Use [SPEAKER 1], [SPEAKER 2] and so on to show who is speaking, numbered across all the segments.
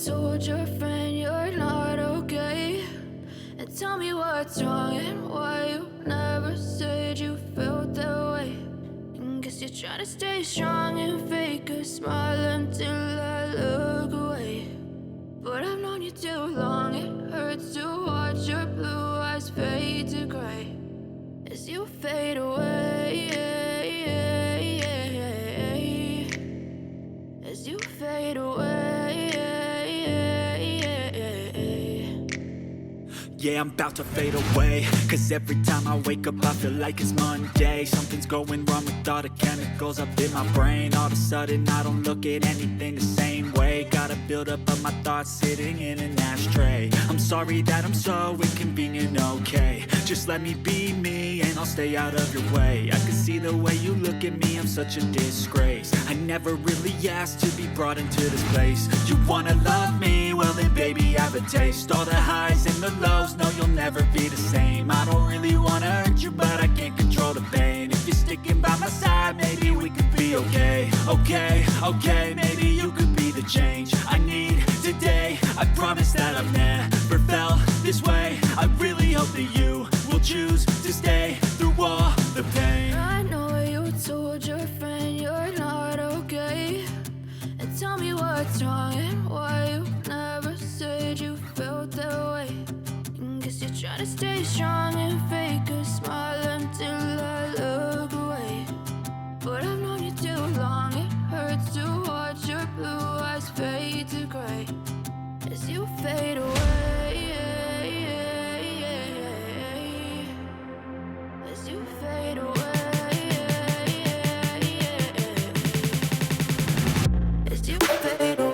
[SPEAKER 1] told your friend you're not okay? And tell me what's wrong and why you never said you felt that way. And guess you're trying to stay strong and fake a smile until I look away. But I've known you too long, it hurts to watch your blue eyes fade to gray as you fade away, as you fade away.
[SPEAKER 2] Yeah, I'm about to fade away, cause every time I wake up I feel like it's Monday. Something's going wrong with all the chemicals up in my brain. All of a sudden I don't look at anything the same way. Gotta build up of my thoughts sitting in an ashtray. I'm sorry that I'm so inconvenient, okay? Just let me be me and I'll stay out of your way. I can see the way you look at me, I'm such a disgrace. I never really asked to be brought into this place. You wanna love me? Well then baby, have a taste. All the highs and the lows, no, you'll never be the same. I don't really wanna hurt you, but I can't control the pain. If you're sticking by my side, maybe we could be okay. Okay, maybe you could be the change I need today. I promise that I've never felt this way. I really hope that you will choose to stay through all the pain.
[SPEAKER 1] I know you told your friend you're not okay. And tell me what's wrong and why you never said you felt that way. Guess you're trying to stay strong and fake a smile until I look away. But I've known you too long, it hurts to watch your blue eyes fade to gray as you fade away, as you fade away, as you fade away.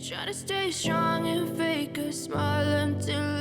[SPEAKER 1] Trying to stay strong and fake a smile until